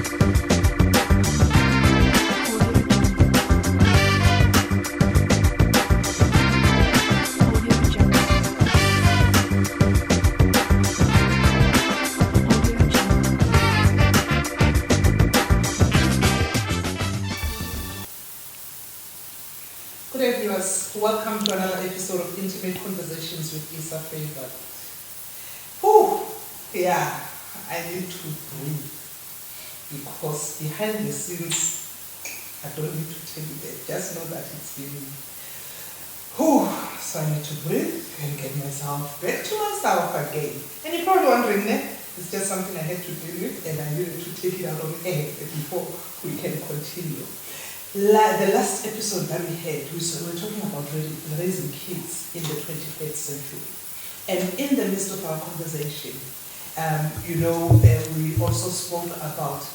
Good day, viewers. Welcome to another episode of Intimate Conversations with Isa Favor. Whew, yeah, I need to breathe because behind the scenes, I don't need to tell you that. Just know that it's been, so I need to breathe and get myself back to myself again. And you're probably wondering, it's just something I had to deal with and I needed to take it out on air before we can continue. The last episode that we had, we were talking about raising kids in the 21st century. And in the midst of our conversation, we also spoke about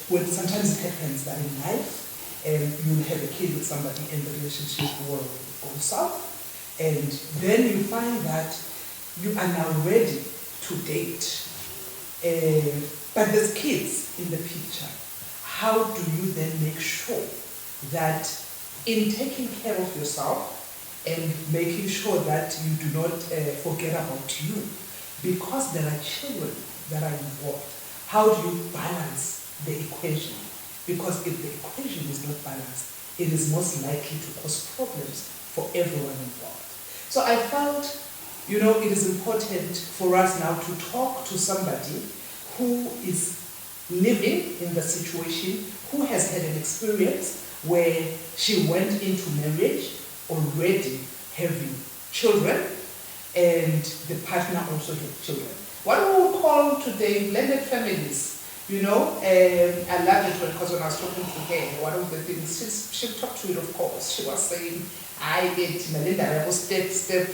when sometimes it happens that in life, you have a kid with somebody and the relationship will go south. And then you find that you are now ready to date. But there's kids in the picture. How do you then make sure that in taking care of yourself and making sure that you do not forget about you, because there are children that are involved, how do you balance the equation? Because if the equation is not balanced, it is most likely to cause problems for everyone involved. So I felt, it is important for us now to talk to somebody who is living in the situation, who has had an experience where she went into marriage already having children and the partner also had children. What we will call today blended families. I love it because when I was talking to her, one of the things, she talked to it, of course. She was saying, I get Melinda, I go step,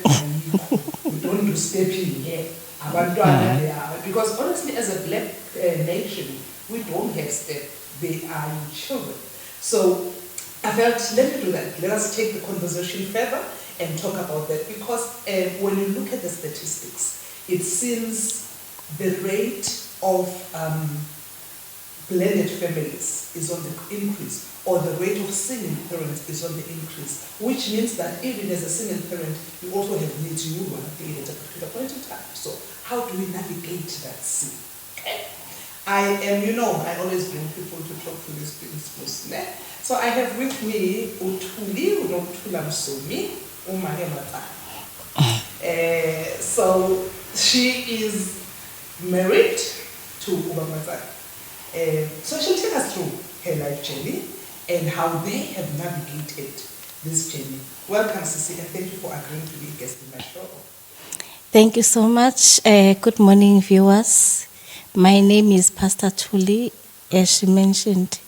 we don't do stepping here. Because honestly, as a black nation, we don't have step. They are children. So I felt, let me do that. Let us take the conversation further and talk about that. Because when you look at the statistics, it seems the rate of blended families is on the increase, or the rate of single parents is on the increase, which means that even as a single parent, you also have needs you want to date at a particular point in time. So how do we navigate that scene? Okay. I always bring people to talk to these things mostly. So I have with me Utuli, Msomi, so she is married to Ubamata. So she'll take us through her life journey and how they have navigated this journey. Welcome, Sisi, and thank you for agreeing to be a guest in my show. Thank you so much. Good morning, viewers. My name is Pastor Tuli. As she mentioned,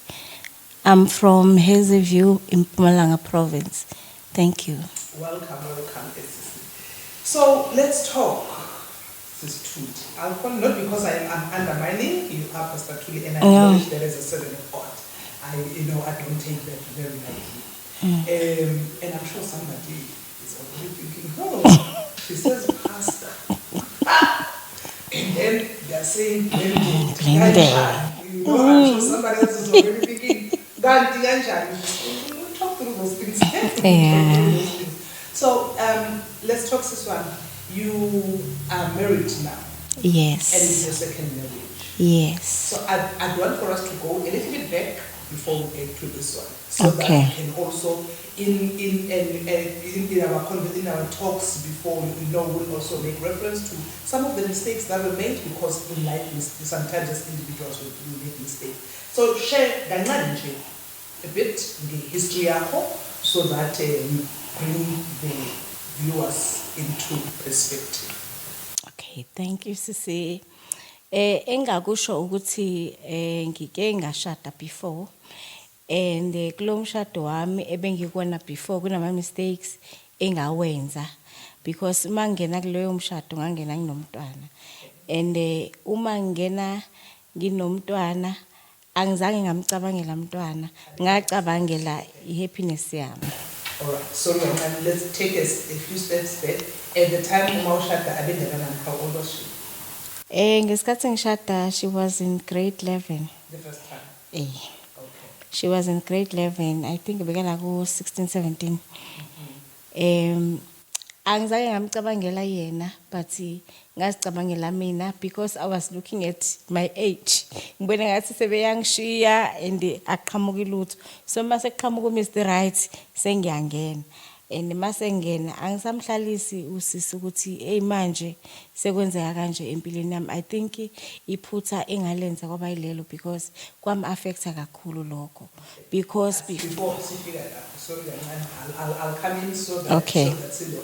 I'm from Hazyview in Mpumalanga province. Thank you. Welcome, Sisi. So let's talk, Sis Tuli. I'll call not because I'm undermining you, are Pastor Tuli, and I acknowledge there is a servant of God. I don't take that very lightly. And I'm sure somebody is already thinking, she says pastor. And then they're saying, I'm sure somebody else is already thinking, we'll talk through those things. Yeah. So let's talk this one. You are married now. Yes. And it's your second marriage. Yes. So I'd want for us to go a little bit back before we get to this one, so that we can also in our talks before we'll also make reference to some of the mistakes that were made, because in life sometimes as individuals we make mistakes. So share a bit the history so that we bring the viewers into perspective. Okay, thank you, Sisi. Engakusho ukuthi ngike ngashada before, and kulo mshado wami ebengikona before kunama mistakes engawenza, because mangena kuleyo mshado ngangena nginomntwana, and uma ngena nginomntwana angizange ngamcabangela umntwana, ngacabangela ihappiness yami. All right, so let's take a few steps back. At the time uma ushada abengakanani, how old was she? Ngesikhathi ngishada, she was in grade 11. the first time? Eh. Okay. She was in grade 11, I think bekala ku 16, 17. Angizange ngamcabangela yena, but ngazicabangela mina because I was looking at my age. Ngibone ngathi sebeyangishiya and aqhamuka ilutho. So mase kuqhamuka uMr Right sengiyangena. And mase ngena angisamhlalisi usisi ukuthi hey manje sekwenzeka kanje empilweni yami. I think iphutha engalenza kwaba yilelo because kwam affecta kakhulu lokho because Before sifika lapho, sorry, I'll come in so that Okay. so that Silo,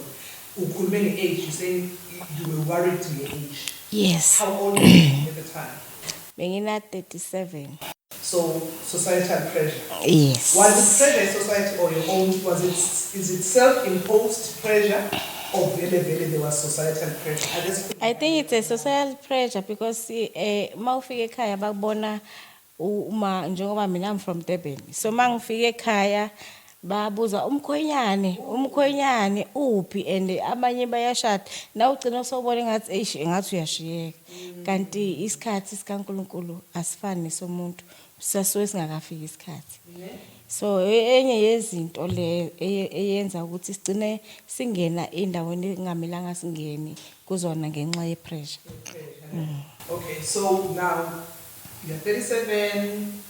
ukhulume age, you saying you were worried to your age. yes. How old were you at the time? Bengina 37. So societal pressure. Yes. Was it pressure in society or your own? Is it self-imposed pressure or really there was societal pressure? I think it's a social pressure because mawufika ekhaya bakubona uma njengoba mina I'm from Durban. So mangifika ekhaya babuza umkhwenyane uphi and abanye bayashada. Na ugcina sowubona engathi uyashiyeka. Kanti isikhathi sikaNkuluNkulu asifani nesomuntu. Sasuke singakafika isikhathi. So enye yezinto le eyenza ukuthi sigcine singena endaweni engamelanga singene kuzona ngenxa yepressure. Okay, so now you're 37,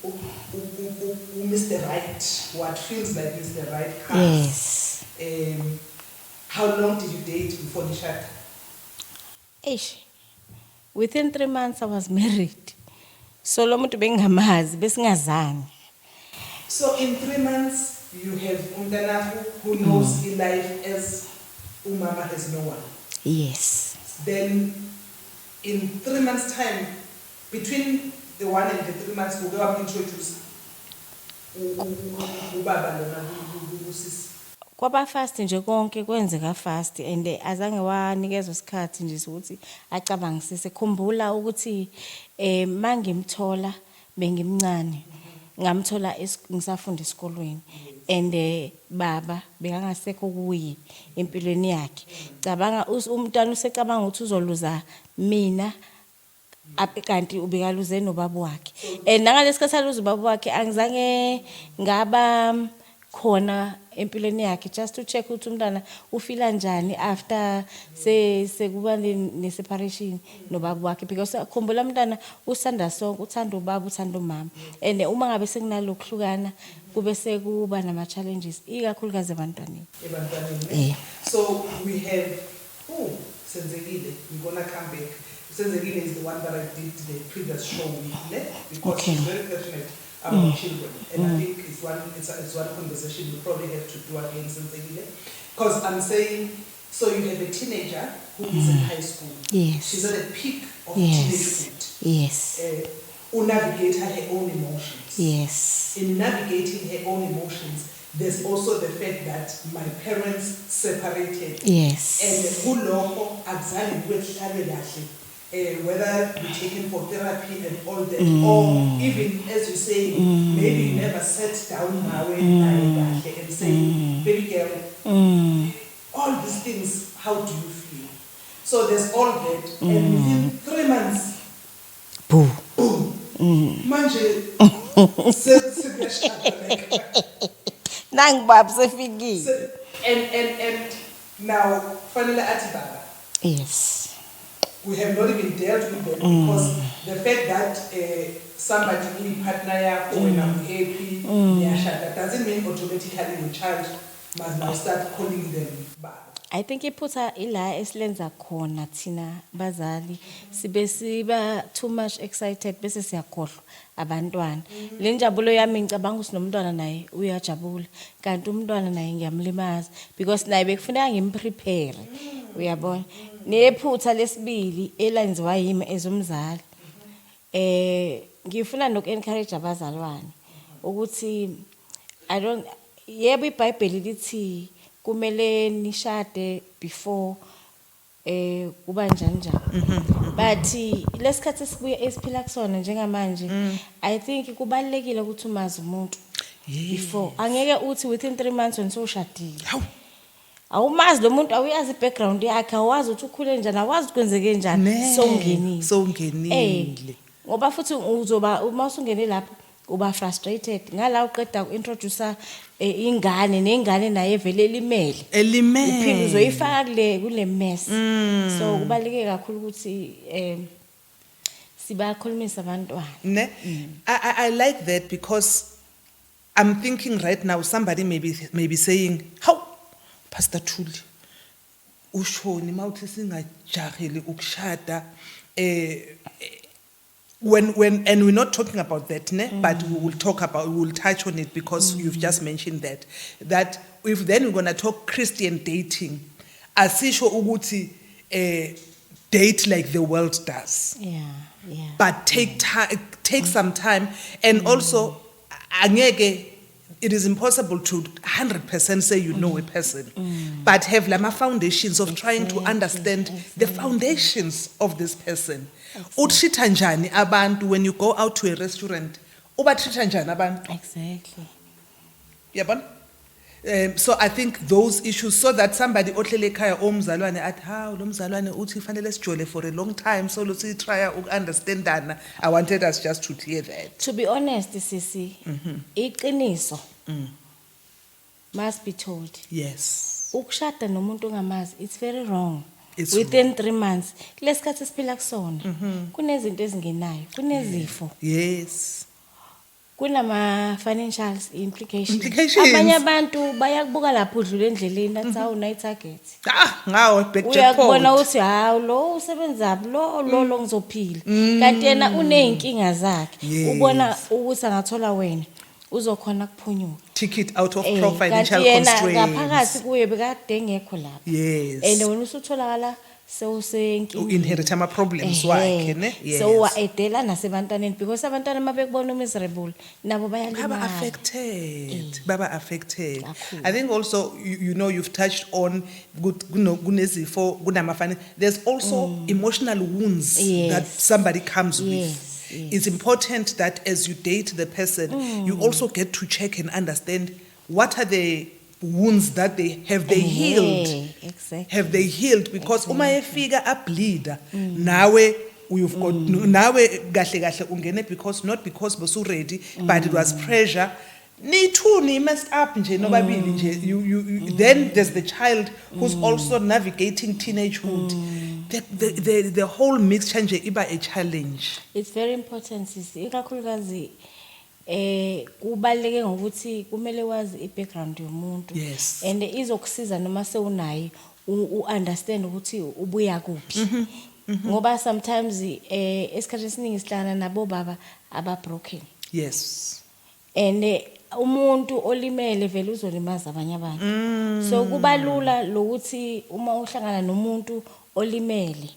Mr. Right, what feels like Mr. Right comes. Yes. How long did you date before the shot? Within 3 months I was married. So lo muntu bengingamazi besingazani. So in 3 months, you have Umdanaku who knows in life as Umama has no one. Yes. Then in 3 months' time, between the 1 and the 3 months, we'll go up introduce Ubaba lona usisi. Kwaba fast nje konke kwenzeka fast and azange wanikezwe isikhathi nje ukuthi acabangisise. Khumbula ukuthi mangimthola bengimncane. Ngamthola ngisafunda esikolweni and baba bekangasekho kuyi empilweni yakhe. Cabanga umntwana usecabanga ukuthi uzoluza mina kanti ubekaluze nobaba wakhe. And nangalesikhathi aluza ubaba wakhe angizange ngaba khona empilweni yakhe just to check ukuthi umntwana ufila njani after sekuba ne separation nobaba wakhe because khumbula umntwana usanda sonke uthanda ubaba uthanda umama and uma ngabe sekunalokuhlukana kube sekuba nama challenges ikakhulukazi ebantwaneni. So we have Senzekile, we're gonna come back. Senzekile is the one that I did the previous show with because she's very passionate about children, and I think it's one conversation we probably have to do again, Senzekile, because I'm saying, so you have a teenager who is in high school. Yes. She's at the peak of teenagehood. Yes. Who navigate her own emotions. Yes. In navigating her own emotions, there's also the fact that my parents separated. Yes. And kuloko akuzange kwehlale kahle. Whether we taken for therapy and all that, or even as you say, maybe you never sat down now and say, baby girl, all these things, how do you feel? So there's all that, and within 3 months, boom. Manje, Nang babs efiki. And now finally Atibaba. Yes. We have not even dealt with them because the fact that somebody in partner when I'm happy, that doesn't mean automatically your child must now start calling them back. I think iphutha ila esilenza khona thina bazali siba too much excited bese siyakhohlwa abantwana. Le njabulo yami ngicabanga ukuthi nomntwana naye uyajabula kanti umntwana naye ngiyamlimaza because naye bekufuneka ngimprepare. Uyabona? Nephutha lesibili elenziwa yimi ezomzali. Ngifuna noku-encourage abazalwane ukuthi yebo iBhayibheli lithi kumele nishade before kuba njani. But lesikhathi esiphila kusona njengamanje I think kubalekile ukuthi umazi umuntu before. Angeke uthi within 3 months when soshadile. Awumazi lo muntu awuyazi ibackground yakhe awazi ukuthi ukhule njani awazi kwenzeke njani songenile. ngoba futhi uzoba uma usungene lapho uba frustrated ngala uqeda uintroduce ingane nengane naye vele elimele uphinde uzoyifaka kule mess so kubaleke kakhulu ukuthi sibakhulumisa abantwana ne I like that because I'm thinking right now somebody may be saying how Pastor Thuli ushoni mawuthi singajaheli ukushada when and we're not talking about that but we will touch on it because you've just mentioned that if then we're going to talk Christian dating asisho ukuthi date like the world does but take some time and also angeke it is impossible to 100% say you know a person but have lama foundations of trying to understand the foundations of this person. Utrita njani abantu when you go out to a restaurant ubatrita njani abantu exactly yabona so I think those issues so that somebody ohlele ekhaya omzalwane athi how lo mzalwane uthi fanele sijole for a long time so let's try understandana. I wanted us just to clear that. To be honest sisi iqiniso must be told. Yes. Ukushada nomuntu ongamazi it's very wrong. It's within wrong. 3 months lesikhathi siphila kusona kunezinto ezingenayo kunezifo yes kunama financial implications abanye abantu bayakubuka lapho udlule endleleni athi awu night target ngawo back jackpot uyabona uthi hawo lo usebenza lo ngizophila kanti yena uneyinkinga zakhe ubona ukuthi angathola wena uzokhona kuphunyuka ticket out of financial constraints ngaphakathi kuye bekade engekho lapha yes and wena usutholakala sewusenkinga inherit ama problems wakhe ne yes so waedela nasebantwaneni because abantwana mabekubona miserable nabo baba affected I think also you know you've touched on kunezifo kunamafani there's also emotional wounds that somebody comes with. It's important that as you date the person you also get to check and understand what are the wounds that they healed exactly have they healed because uma efika a bleed nawe you've got nawe kahle ungene because not because bosu ready but it was pressure ni messed up nje nobabili nje you then there's the child who's also navigating teenagehood the whole mixture nje iba a challenge. It's very important sisi ikakhulukazi kubaleke ngokuthi kumele wazi ibackground yomuntu yes and izokusiza noma sewunayi understand ukuthi ubuya kuphi ngoba sometimes esikhathini esiningi sihlangana nabo baba aba broken yes and umuntu olimele vele uzolimaza abanye abantu so kubalula lokuthi uma uhlangana nomuntu olimele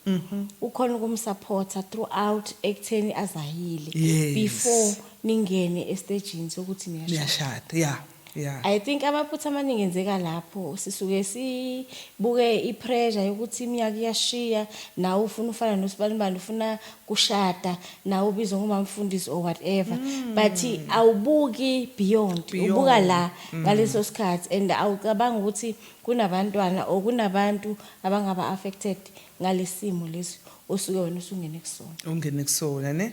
ukhona ukumsupporta throughout ekutheni azahile before ningene estagini sokuthi niyashada yeah I think amaphutha amaningi enzeka lapho sisuke sibuke ipressure yokuthi iminyaka iyashiya nawe ufuna ufana noSibanibani ufuna kushada nawe ubizwa ngumamfundisi or whatever but awubuki beyond ubuka la ngaleso sikhathi and awucabanga ukuthi kunabantwana or kunabantu abangaba affected ngalesimo lesi osuke wena usungene kusona ne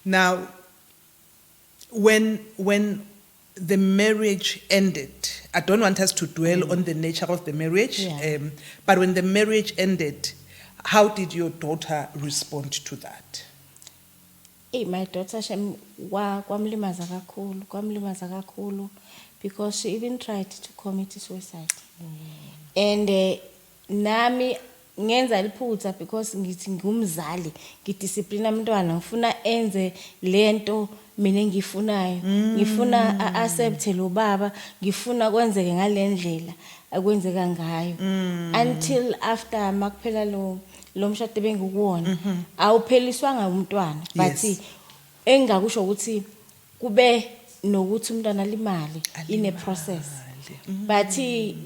now when the marriage ended, I don't want us to dwell on the nature of the marriage, but when the marriage ended, how did your daughter respond to that? My daughter kwamlimaza kakhulu because she even tried to commit suicide. And nami ngenza liphutha because ngithi ngumzali ngidiscipline umntwana ngifuna enze lento mina engifunayo ngifuna accept lo baba ngifuna kwenzeke ngalendlela akwenzeka ngayo until after makuphela lo mshado bengikuwona awupheliswanga umntwana but engakusho ukuthi kube nokuthi umntwana limali in a process but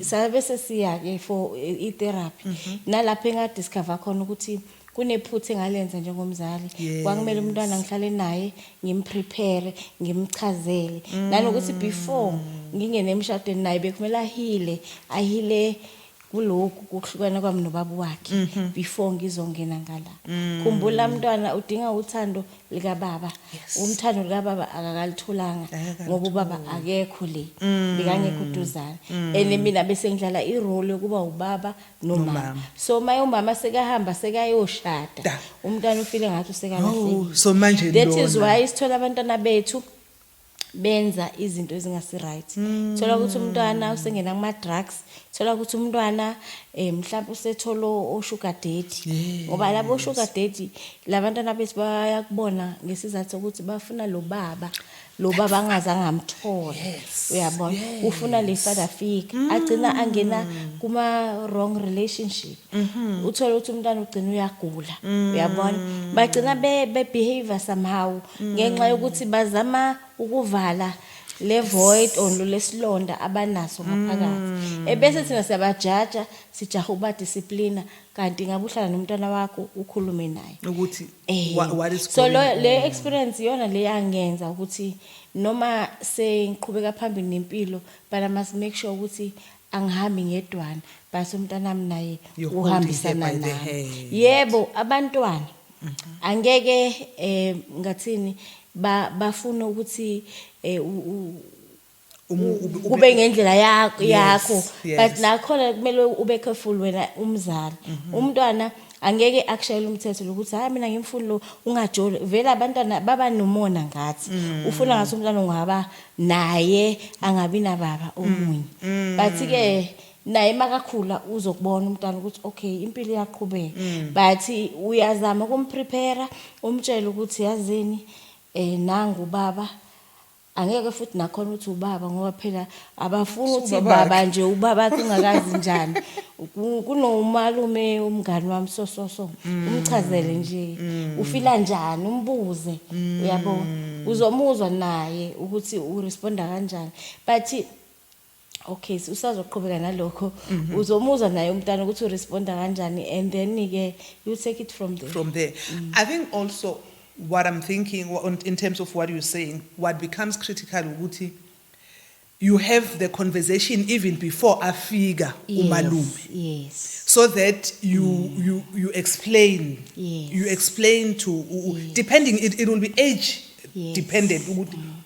sabe sesiya ke for therapy nalapha engadiscover khona ukuthi kunephutha engalenza njengomzali kwangimela umntwana ngihlale naye ngimprepare ngimchazele nanokuthi before ngingene emshadweni naye bekumele ahile kulokhu kuhlukana kwami nobaba wakhe before ngizongena ngala. Khumbula mntwana udinga uthando lika baba. Umthando lika baba akakalitholanga ngoba ubaba akekho le. Bekangekho uduzana. And mina bese ngidlala irole yokuba ubaba nomama. So maye umama sekahamba sekayoshada. Umntwana ufile ngathi usekalahlekile. So manje that is why isithola abantwana bethu benza izinto ezingasi right. Thola ukuthi umntwana usengena kuma drugs, thola ukuthi umntwana mhlawumbe usetholo o sugar daddy. Ngoba labo sugar daddy labantwana bethu bayakubona ngesizathu ukuthi bafuna lo baba angazange amthola. Uyabona ufuna le father figure agcina angena kuma wrong relationship. Uthola ukuthi umntwana ugcina uyagula. Uyabona bagcina be behavior somehow ngenxa yokuthi bazama ukuvala le void on lo lesilonda abanaso ngaphakathi. Ebese thina siyabajaja sijaha uba discipline kanti ngabe uhlala nomntwana wakho ukhulume naye ukuthi what is so le experience yona le yangenza ukuthi noma sengiqhubeka phambili nempilo but I must make sure ukuthi angihambi ngedwana base umntwana wami naye uhambisana naye. Yebo abantwana angeke ngathini bafuna ukuthi kube ngendlela yakho but nakhona kumele ube careful wena umzali. Umntwana angeke akushayela umthetho lokuthi hayi mina ngimfuni lo ungajoli vela abantwana baba nomona ngathi ufuna ngathi umntwana ungaba naye angabi nababa omunye but ke naye makakhula uzokubona umntwana ukuthi okay impilo iyaqhubeka but uyazama kumprepare umtshela ukuthi yazini nangu baba angeke futhi nakhona uthi ubaba ngoba phela abafuni ukuthi baba nje ubaba kungakazi njani kunomalume umngani wami so umchazele nje ufila njani umbuze uyabo uzomuzwa naye ukuthi uresponda kanjani but okay usazoqhubeka nalokho uzomuzwa naye umntana ukuthi uresponda kanjani and then ke you take it from there. I think also what I'm thinking in terms of what you're saying, what becomes critical ukuthi you have the conversation even before a figure umalume, so that you explain you explain to depending it will be age dependent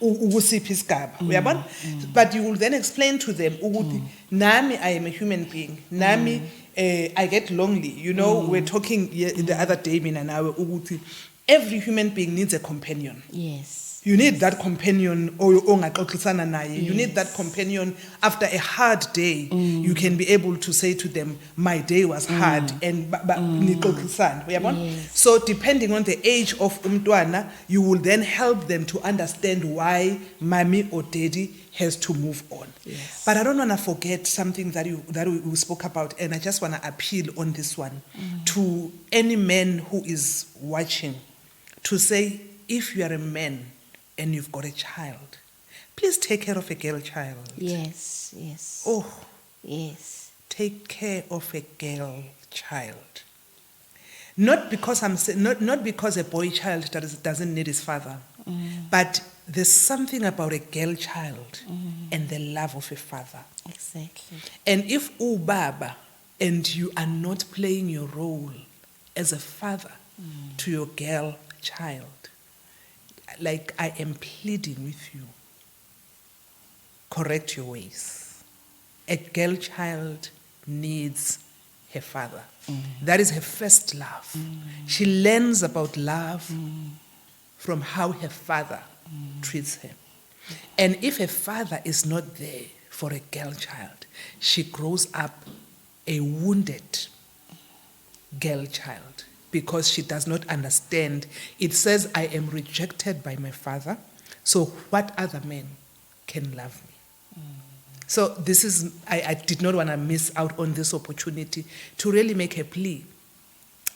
ukusiphi isigaba uyabona but you will then explain to them ukuthi nami I am a human being nami I get lonely, you know. We're talking the other day mina nawe ukuthi every human being needs a companion. You need that companion ongaxoxisana naye. You need that companion after a hard day. You can be able to say to them, my day was hard and nixoxisana. Uyabona? So depending on the age of umntwana, you will then help them to understand why mommy or daddy has to move on. But I don't want to forget something that we spoke about, and I just want to appeal on this one to any man who is watching, to say, if you are a man and you've got a child, please take care of a girl child. Yes. Take care of a girl child. Not because not because a boy child doesn't need his father, but there's something about a girl child and the love of a father. Exactly. And if ubaba and you are not playing your role as a father to your girl child, like I am pleading with you, correct your ways. A girl child needs her father. That is her first love. She learns about love from how her father treats her. And if a father is not there for a girl child, she grows up a wounded girl child because she does not understand. It says, I am rejected by my father, so what other man can love me? So this is, I did not want to miss out on this opportunity to really make a plea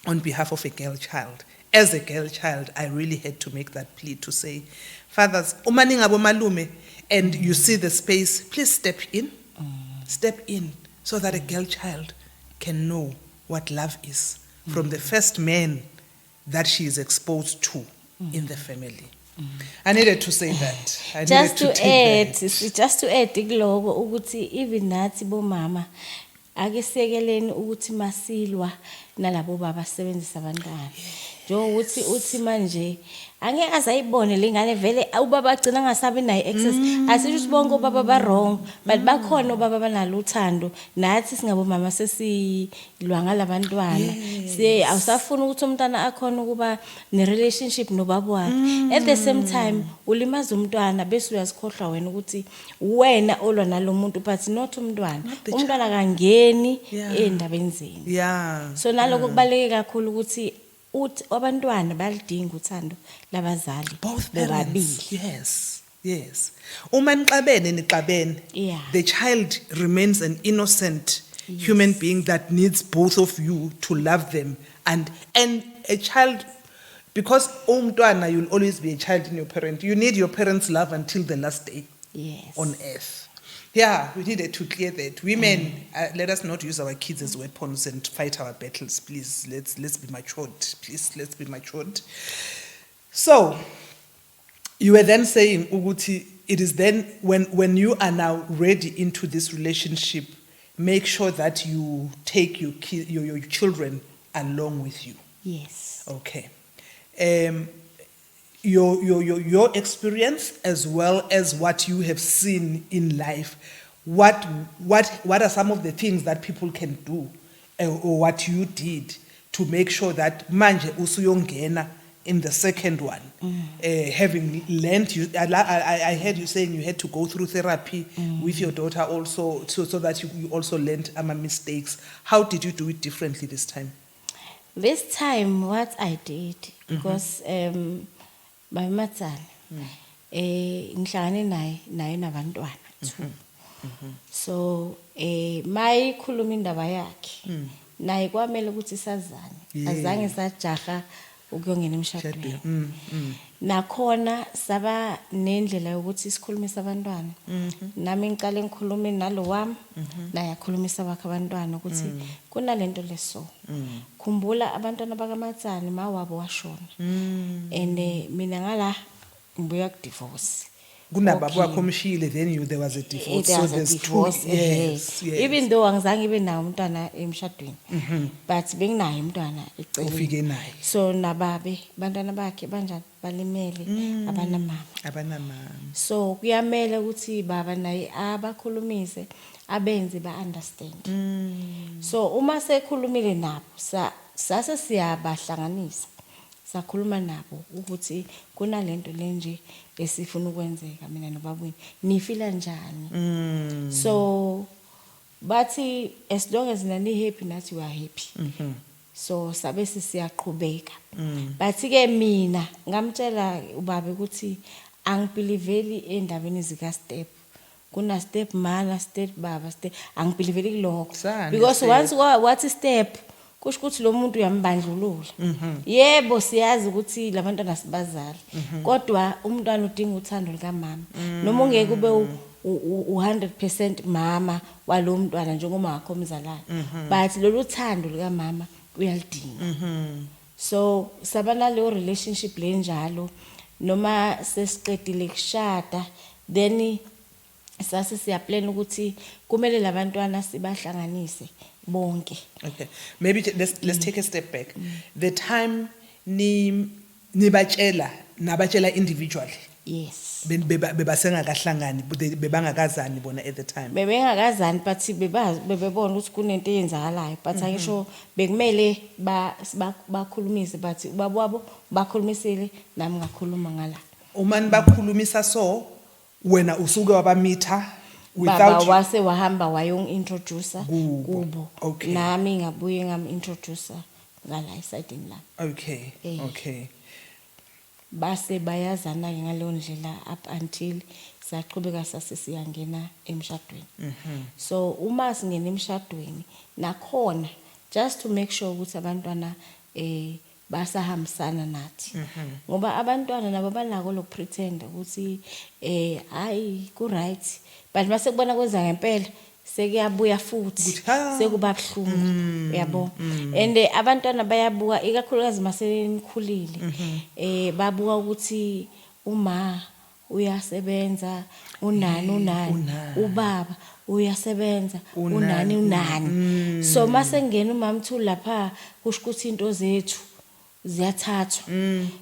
on behalf of a girl child. As a girl child, I really had to make that plea to say, fathers, and you see the space, please step in so that a girl child can know what love is from the first man that she is exposed to in the family. I needed to say that. Just to add, kuloko ukuthi even nathi bomama ake siyekeleni ukuthi masilwa nalabo baba asebenzisa abantwana njengokuthi uthi manje angeke azayibone lengane vele ubaba agcina angasabi nayo access asisho ukuthi bonke obaba ba wrong but bakhona obaba banalo uthando nathi singabo mama sesilwa ngalabantwana siye awusafuna ukuthi umntana akhona ukuba ne relationship nobaba wakhe at the same time ulimaza umntwana bese uyasikhohlwa wena ukuthi wena olwa nalomuntu but not umntwana kangeni endabeni zenu so naloko kubaleke kakhulu ukuthi abantwana bayalidinga uthando labazali both parents. Yes. Uma nixabene the child remains an innocent human being that needs both of you to love them and a child, because umntwana, you'll always be a child in your parent. You need your parents' love until the last day on earth. Yeah, we needed to clear that. Women, let us not use our kids as weapons and fight our battles, please. Let's be matured. Please, let's be matured. So, you were then saying, Uguti, it is then when you are now ready into this relationship, make sure that you take your children along with you. Yes. Okay. Your experience as well as what you have seen in life, what are some of the things that people can do, or what you did to make sure that manje usuyongena in the second one, having learned, I heard you saying you had to go through therapy with your daughter also, so that you also learned mistakes. How did you do it differently this time? This time, what I did, because by matter, ngihlangane naye nabantwana too. So my khuluma indaba yakhe naye kwamele ukuthi sazane azange sajaha ukuyongena emshadweni nakhona saba nendlela yokuthi sikhulumisa abantwana nami ngiqale ngikhulume nalo wami naye akhulumisa bakhe abantwana ukuthi kunalento leso khumbula abantwana bakamatsani mawabo washona and mina ngala ngibuya ku divorce kunababa wakho umshile, then there was a divorce. So there's divorce, two. Yes. Even though angizange ibe nawo umntwana emshadweni but benginaye umntwana ufike naye. So nababe bantwana bakhe banjani balimele abanamama so kuyamele ukuthi baba naye abakhulumise abenze ba-understand so uma sekhulumile nabo sase siyabahlanganisa sakhuluma nabo ukuthi kunalento lenje esifuna ukwenzeka mina nobabweni nifila njani so bathi as long as nani happy nathi we are happy so sabe siyaqhubeka bathi ke mina ngamtshela ubaba ukuthi angibelieveli endabeni zika step kuna step mana step baba step angibelieveli kuloko because once what step kusho ukuthi lo muntu uyambandlulula yebo siyazi ukuthi labantwana sibazali kodwa umntwana udinga uthando likamama noma ungeke ube u100% mama walo mntwana njengoba wakho umzalana but lolu thando likamama uyalidinga so sabana le relationship lenjalo noma sesiqedile kushada then sase siyaplan ukuthi kumele labantwana sibahlanganise bonke. Okay, maybe let's take a step back. The time nibachela individually. Yes. Bebasengakahlangani bebangakazani bona at the time. Bebengakazani but bebebona ukuthi kunento eyenzakalayo but angisho bekumele bakhulumise but bababo bakhulumisele nami ngakhuluma ngala. Uma nibakhulumisa so wena usuke wabamitha without baba wase wahamba wayongintroduce kubo okay. Nami ngabuye ngamintroduce ngala esidini la. Okay. Base bayazana ke ngaleyo ndlela up until saqhubeka sasisiyangena emshadweni. So uma singena emshadweni nakhona just to make sure ukuthi abantwana basahambisana nathi ngoba abantwana nabo banako lokupretend ukuthi hayi ku right but mase kubona kwenza ngempela sekuyabuya futhi sekuba bhlungu yabo and abantwana bayabuka ikakhulukazi mase nikhulile babuka ukuthi uyasebenza unani ubaba uyasebenza unani so mase ngena uMamthuli lapha kusho ukuthi into zethu ziyathathwa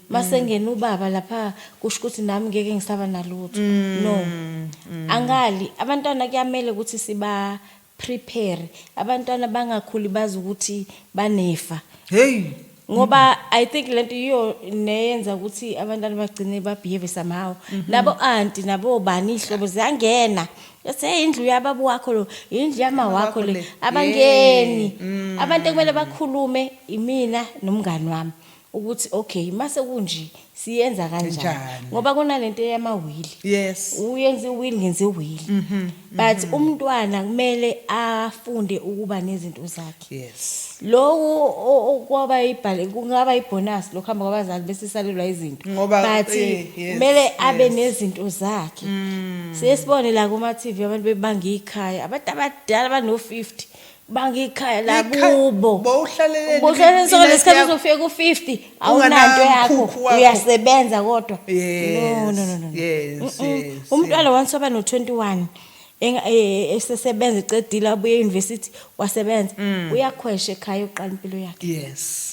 mase ngena ubaba lapha kusho ukuthi nami ngeke ngisaba nalutho no angali abantwana kuyamele ukuthi siba prepare abantwana bangakhuli bazi ukuthi banefa ngoba I think lento iyo neyenza ukuthi abantwana bagcine babehave somehow nabo auntie nabo bani ihlobo ziyangena yase indlu yababa wakho lo indlu yama wakho le abangeni abantu kumele bakhulume imina nomngani wami ukuthi okay mase kunje siyenza kanjani ngoba kunalento yamawili yes uyenza iwili ngenze iwili but umntwana kumele afunde ukuba nezinto zakhe yes lo kwaba ibhale kungaba ibonus lokuhamba kwabazali bese salelwa izinto but kumele abe nezinto zakhe sesibone la kuma TV abantu bebanga ikhaya abantu abadala bano 50 bangikhaya la kubo bowuhlalele sonke lesikhathi uzofika ku50 awunanto yakho uyasebenza kodwa no yes umntwana once oba no21 esesebenza ecedile abuye university wasebenza uyakhwesha ekhaya uqala impilo yakhe yes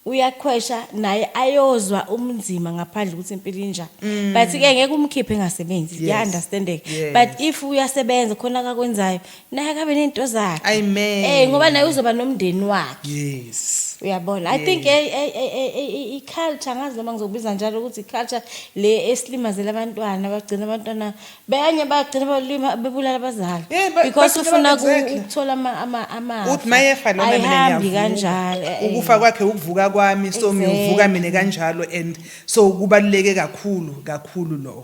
uyakhwesha naye ayozwa umnzima ngaphandle ukuthi impilo injani but ke ngeke umkhiphe engasebenzi ya understandeke but if uyasebenza khona akakwenzayo naye akabe nento zakhe amen ngoba naye uzoba nomndeni wakhe yes uyabona I think I culture ngazi noma ngizokubiza njalo ukuthi culture le eslimazela abantwana bagcina abantwana banye bagcina balima bebulala abazali because ufuna ukuthola ama uthi mayefa noma mina kanjalo ukufa kwakhe ukuvuka kwami Msomi uvuka mina kanjalo and so kubaluleke kakhulu lo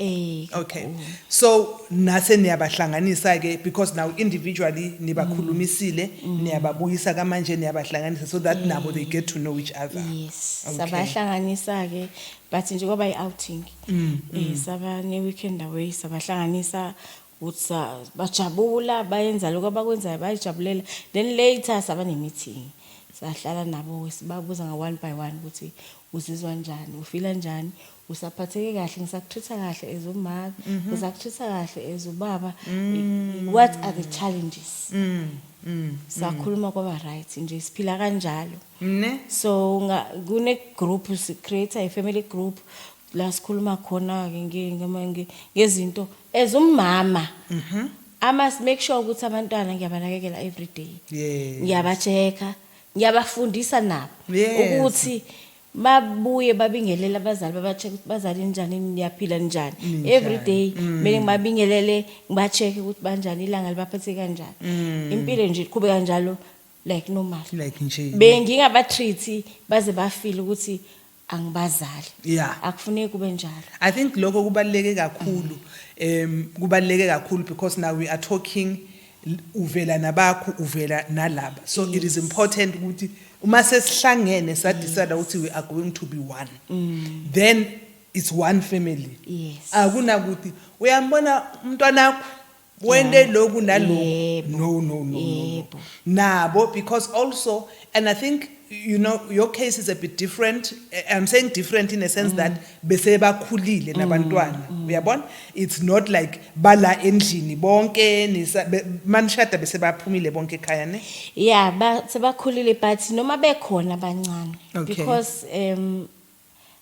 okay so nase niyabahlanganisa ke because now individually nibakhulumisile niyababuyisa kamanje niyabahlanganisa so that nabo they get to know each other yes sabahlanganisa ke but nje ngoba i-outing saba ne weekend away sabahlanganisa ukuthi bajabula bayenza lokho abakwenzayo bayijabulela then later saba ne meeting sahlala nabo sibabuza nga1 by 1 ukuthi uzizwa njani ufila njani usaphatheke kahle ngisakuthatha kahle ezumama usakuthatha kahle ezubaba what are the challenges sakhuluma kwaba right nje siphila kanjalo so kune group si create a family group la sikhuluma khona ke ngezinto ezumama I must make sure ukuthi abantwana ngiyabanakekela every day ngiyabacheka ngiyabafundisa nabo ukuthi babuye babingelele abazali babacheke ukuthi bazali njani niyaphila njani every day mele ngibabingelele ngibacheke ukuthi banjani ilanga libaphethe kanjani impilo nje iqhube kanjalo like normal like nje bengingaba treat baze bafeel ukuthi angibazali akufuneki kube njalo I think lokho kubaluleke kakhulu kubaluleke kakhulu because now we are talking uvela nabakho uvela nalaba so it is important ukuthi uma sesihlangene sadecide ukuthi we are going to be one then it's one family akuna ukuthi uyambona umntwana wakho wende lokhu nalokhu no nabo because also and I think you know your case is a bit different I'm saying different in a sense that bese bakhulile nabantwana uyabona it's not like bala endlini bonke manishada bese baphumile bonke ekhaya ne sebakhulile but noma bekhona abancane because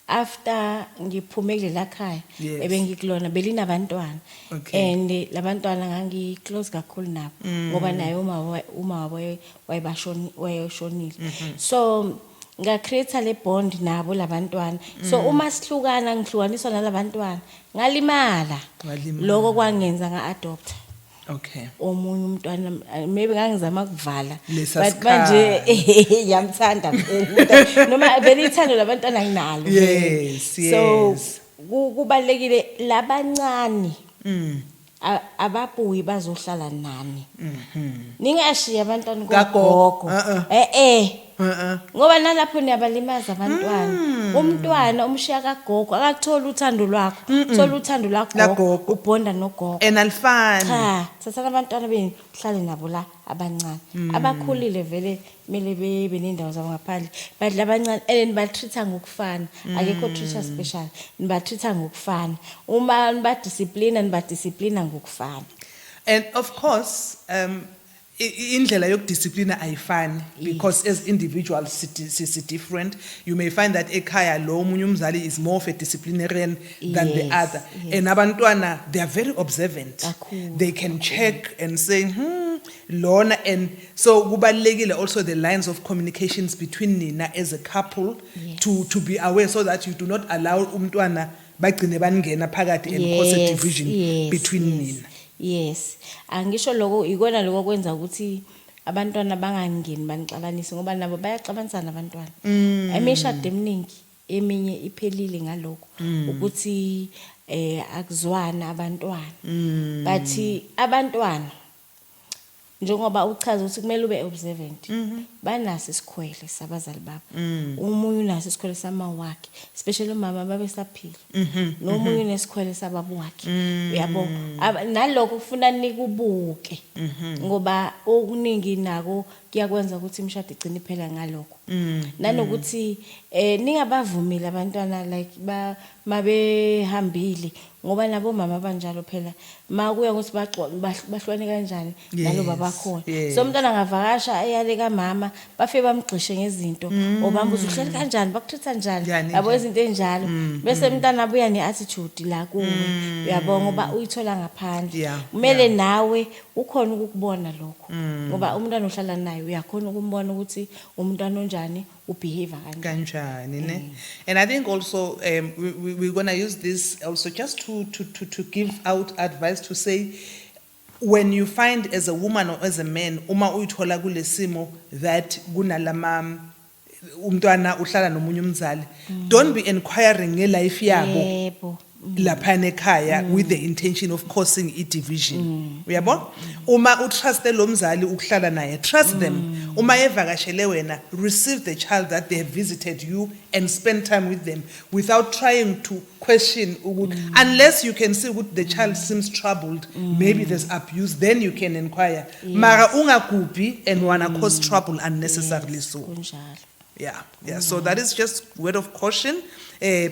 after ngiphumele la khaya ebengikulona belina abantwana and labantwana ngangi close kakhulu nabo ngoba naye uma wayeshonile so nga create le bond nabo labantwana so uma sihlukana ngihlukaniswa nalabantwana ngalimala lokho kwangenza nga adopt omunye umntwana maybe ngangizama kuvala but manje yamthanda noma belithando labantwana nginalo so kubalekile labancane ababuyi bazohlala nani ningashiya abantwana gogo ngoba nalapho niyabalimaza abantwana umntwana umshiya kagogo akathola uthando lwakho thola uthando lwagogo ubonda nogogo enalifani cha thatha abantwana beni hlale nabo la abancane abakhulile vele kumele bebe nendawo zabo ngaphandle badla abancane nibatreata ngokufana akekho treater special nibatreata ngokufana uma nibadisciplina ngokufana. And of course indlela yokudiscipline ayifani because as individuals it's different. You may find that ekhaya lo omunye umzali is more of a disciplinarian than the other. And abantwana, they are very observant. They can check and say lona, and so kubalulekile also the lines of communications between nina as a couple to be aware so that you do not allow umntwana bagcine bangena phakathi and cause a division between nina. Yes, angisho lokho ikona lokho kwenza ukuthi abantwana bangangeni banixabanise ngoba nabo bayaxabanisana abantwana. Emishado eminingi eminye iphelile ngalokho ukuthi akuzwana abantwana. But abantwana njengoba uchaza ukuthi kumele ube observant banaso isikhwele sabazali babo umunye unaso isikhwele samawakhe especially umama babesaphila nomunye unesikhwele sababa wakhe uyabo nalokho kufuna nikubuke ngoba okuningi nako kuyakwenza ukuthi imshado igcine iphela ngalokho nanokuthi ningabavumile abantwana like mabehambile ngoba nabo mama abanjalo phela makuya ukuthi bahlwane kanjani nalo babakhona so umntwana angavakasha eyale kaMama bafike bamgxishe ngezinto obambuza uhleli kanjani bakuthatha njani yabo izinto enjalo bese umntwana abuya neattitude la kuwe uyabona ngoba uyithola ngaphandle kumele nawe ukhona ukubona lokho ngoba umntwana ohlala naye uyakhona ukumbona ukuthi umntwana onjani ubehave kanjani ne. And I think also we're going to use this also just to give out advice to say when you find as a woman or as a man uma uyithola kulesimo that kunalama umntwana uhlala nomunye umzali don't be inquiring ngelife yabo laphana ekhaya with the intention of causing a division. Uyabona uma utruste lo mzali ukuhlala naye trust them uma evakashele wena receive the child that they have visited you and spend time with them without trying to question unless you can see what the child seems troubled maybe there's abuse then you can inquire mara ungagubhi and wanna cause trouble unnecessarily so so that is just word of caution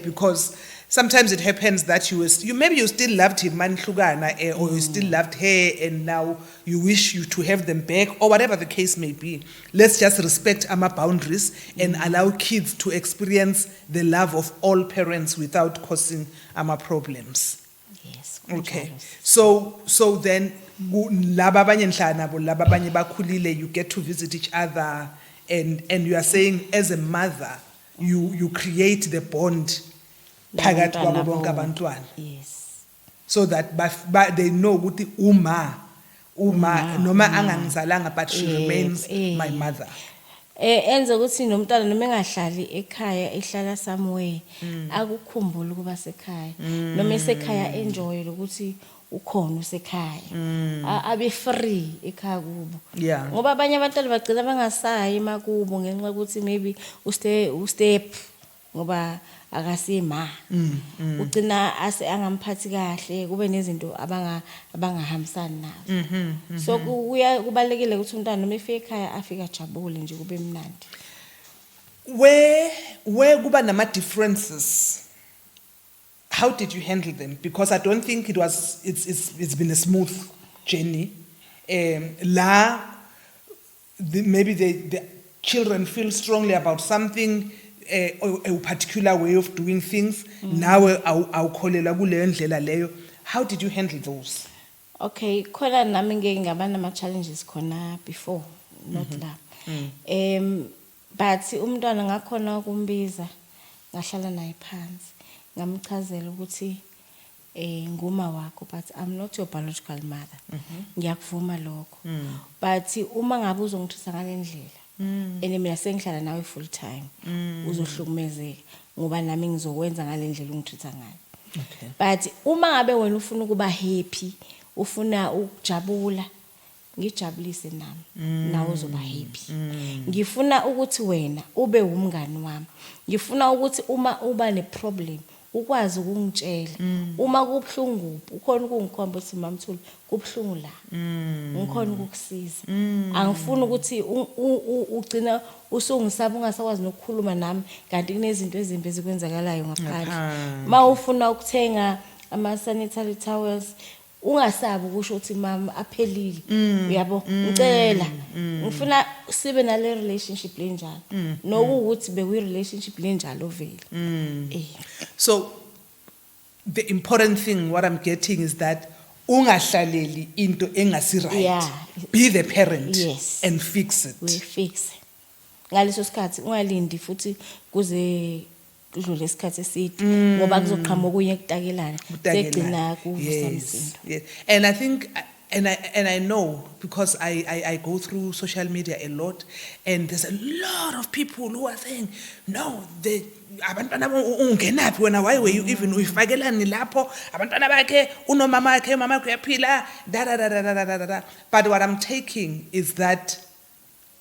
because sometimes it happens that you maybe you still loved him manhlukana or you still loved her and now you wish you to have them back or whatever the case may be. Let's just respect our boundaries and allow kids to experience the love of all parents without causing our problems. Yes. Okay. So then laba abanye nhlala nabo laba abanye bakhulile you get to visit each other and you are saying as a mother you create the bond phakathi kwabo bonke abantwana so that they know ukuthi uma noma angangizalanga but she remains my mother enze ukuthi nomntana noma engahlali ekhaya ehlala somewhere akukhumbule kuba sekhaya noma esekhaya enjoy ukuthi ukhona usekhaya abe free ekhaya kubo ngoba abanye abantwana bagcina bangasayi emakubo ngenxa ukuthi maybe ustep ngoba akasima ugcina angamphathi kahle kube nezinto abangahambisani nazo so kubalekile ukuthi umntwana noma efika ekhaya afika ajabule nje kube mnandi where kuba nama differences. How did you handle them? Because I don't think it's been a smooth journey. Maybe the children feel strongly about something, a particular way of doing things. Now, how did you handle those? Okay, khona nami ngeke ngaba nama challenges khona before, not la. But umntwana ngakhona ukumbiza, ngahlala naye phansi. Ngamchazela ukuthi nguma wakho but I'm not your biological mother ngiyakuvuma lokho but uma ngabe uzongithusa ngalendlela ene mina sengihlala nawe full time uzohlukumezeka ngoba nami ngizokwenza ngalendlela ungithutha ngayo but uma ngabe wena ufuna ukuba happy ufuna ukujabula ngijabulise nami nawe uzoba happy. Ngifuna ukuthi wena ube umngani wami. Ngifuna ukuthi uma uba neproblem ukwazi ukungitshela. Uma kubhlungu ukhona ukungikhomba ukuthi mamthuli kubhlungu la. Ngikhona ukukusiza. Angifuni ukuthi ugcina usungisaba ungasakwazi nokukhuluma nami kanti kunezinto ezimbi ezikwenzakalayo ngaphandle. Mawufuna ukuthenga ama sanitary towels ungasabi ukusho ukuthi mama aphelile. Uyabo? Ngicela. Ngifuna sibe nale relationship lenjalo. Nokuthi bekuyi relationship lenjalo vele. So the important thing what I'm getting is that ungahlaleli into engasi right. Yeah. Be the parent. Yes. And fix it. We fix. Ngaleso sikhathi ungalindi futhi kuze kudlule isikhathi eside ngoba kuzoqhamuka kunye kutakelana segcina kuvusamisindo. Yes. And I think and I know because I go through social media a lot and there's a lot of people who are saying no abantwana ungenaphi wena why were you even uyifakelani lapho abantwana bakhe unomama wakhe mama wakhe uyaphila da. But what I'm taking is that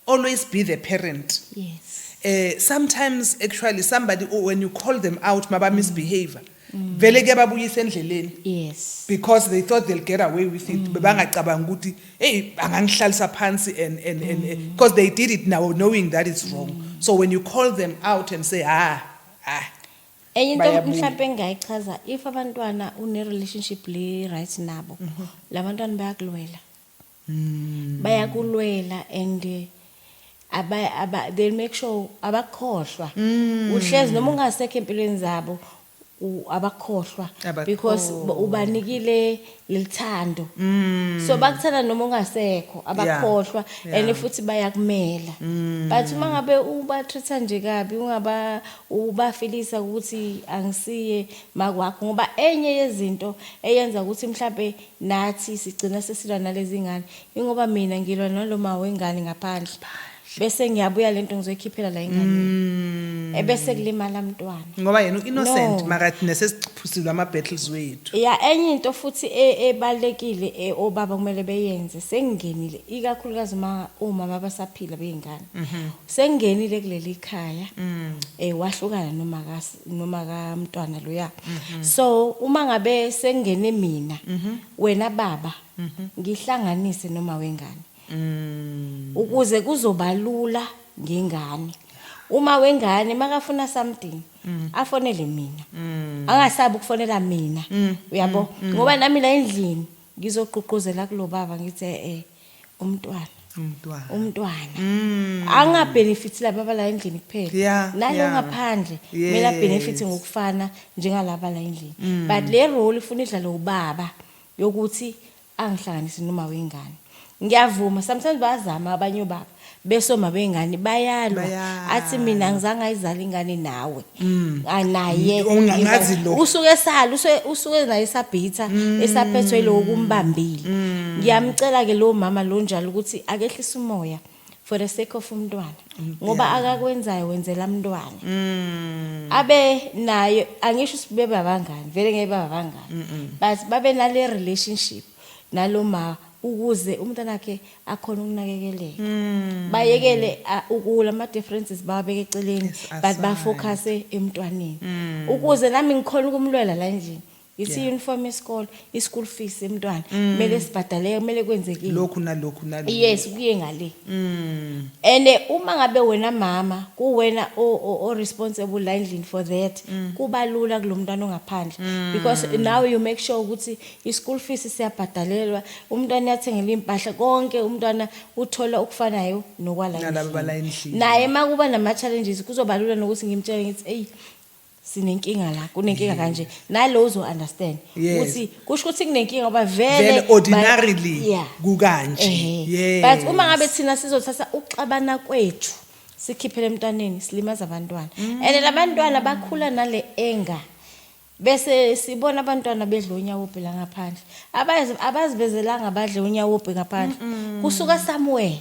always be the parent. Yes. Sometimes actually somebody when you call them out maba misbehavior vele ke babuyisa endleleni. Yes. Because they thought they'll get away with it bebangacabanga ukuthi hey angangihlalisa phansi and because they did it now knowing that it's wrong. So when you call them out and say enye into mhlawumbe engayichaza if abantwana une relationship le right nabo labantwana bayakulwela. Bayakulwela and they make sure abakhohlwa uhlezi noma ungasekho empilweni zabo abakhohlwa because ubanikile lelithando so bakuthanda noma ungasekho abakhohlwa and futhi bayakumela but uma ngabe ubathatha nje kabi ungaba ubafilisa ukuthi angisiye makwakho ngoba enye yezinto eyenza ukuthi mhlawumbe nathi sigcina sesilwa nalezi ngane ingoba mina ngilwa naloma wengane ngaphandle bese ngiyabuya lento ngizoyikhiphela la engane ebese kulimala umntwana ngoba yena innocent makathi nesesiphusile ama battles wethu. Enye into futhi ebalekile obaba kumele beyenze sengingenile ikakhulukazi umama basaphila beyingane sengingenile kuleli ikhaya wahlukana noma ka mntwana loya so uma ngabe sengene mina wena baba ngihlanganise noma wengane ukuze kuzobalula ngengane uma wengane makafuna something afonele mina angasabi ukufonela mina uyabo ngoba nami la endlini ngizoqhuquzela kulo baba ngithi umntwana angabenefit laba la endlini kuphela nalo ngaphandle mela benefit ngokufana njengalaba la endlini but le role ifuna idlala ubaba yokuthi angihlanganise noma wengane. Ngiyavuma sometimes bazama abanye baba besoma bengane bayalwa athi mina ngizange ayizala ingane nawe anaye usuke naye sabhitha esaphethwe lokumbambile ngiyamcela ke lo mama lo njalo ukuthi akehlisa umoya for the sake of umntwana ngoba akakwenzayo wenzela umntwana abe naye angisho sibe babangani vele ngeke babangani but babe nale relationship naloma ukuze umntwana wakhe akhona ukunakekeleka bayekele ukula ama differences babeke eceleni but ba focus emntwaneni ukuze nami ngikhona ukumlwela la endlini Yithi uniform isikole, school fees emntwana, kumele sibhadaleke, kumele kwenzekile. Lokhu nalokhu. Yes, kuye ngale. And uma ngabe wena mama, kuwena o responsible la endlini for that, kuba lula kulomntwana ongaphandle because now you make sure ukuthi school fees siyabhadalelwa, umntwana uyathengela impahla konke, umntwana uthola okufanayo nokwala endlini. Naye makuba nama challenges kuzoba lula nokuthi ngimtshele ngithi hey sinenkinga la kunenkinga kanje nalozo understand ukuthi kusho ukuthi kunenkinga ngoba vele ordinarily kukanje yes but uma ngabe thina sizothatha uxabana kwethu sikhiphele emntwaneni silimaza abantwana and labantwana bakhula nale enga bese sibona abantwana bedla unyawo phela ngaphandle abazibezelanga badle unyawo ngaphandle kusuka somewhere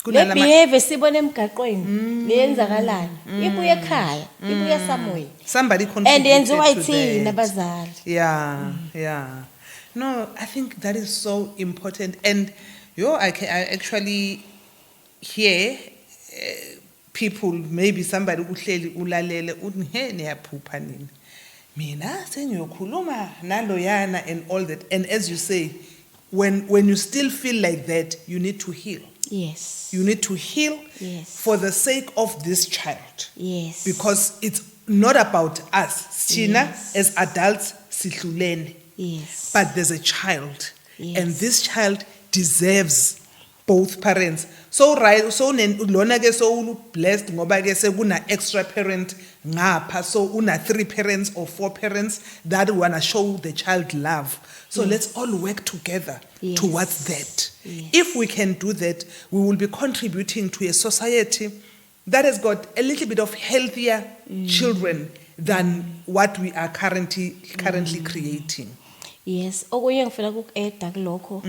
le behavior sibona emgaqweni leyenzakalayo ibuye ekhaya ibuye somewhere somebody contributed and yenziwa yithina abazali yeah no I think that is so important and I actually hear people, maybe somebody uhleli ulalele uthi he niyaphupha nini. Mina sengiyokhuluma naloyana and all that. And as you say, when you still feel like that, you need to heal. Yes. You need to heal Yes. for the sake of this child. Yes. Because it's not about us. Tina, Yes. as adults, sihlulene. Yes. But there's a child. Yes. And this child deserves both parents. So right, so lona ke so blessed ngoba ke sekuna extra parent ngapha, so una 3 parents or 4 parents that wanna show the child love. So let's all work together Yes. towards that. Yes. If we can do that, we will be contributing to a society that has got a little bit of healthier children than what we are currently creating. Yes, okunye ngifuna ukueda kulokho.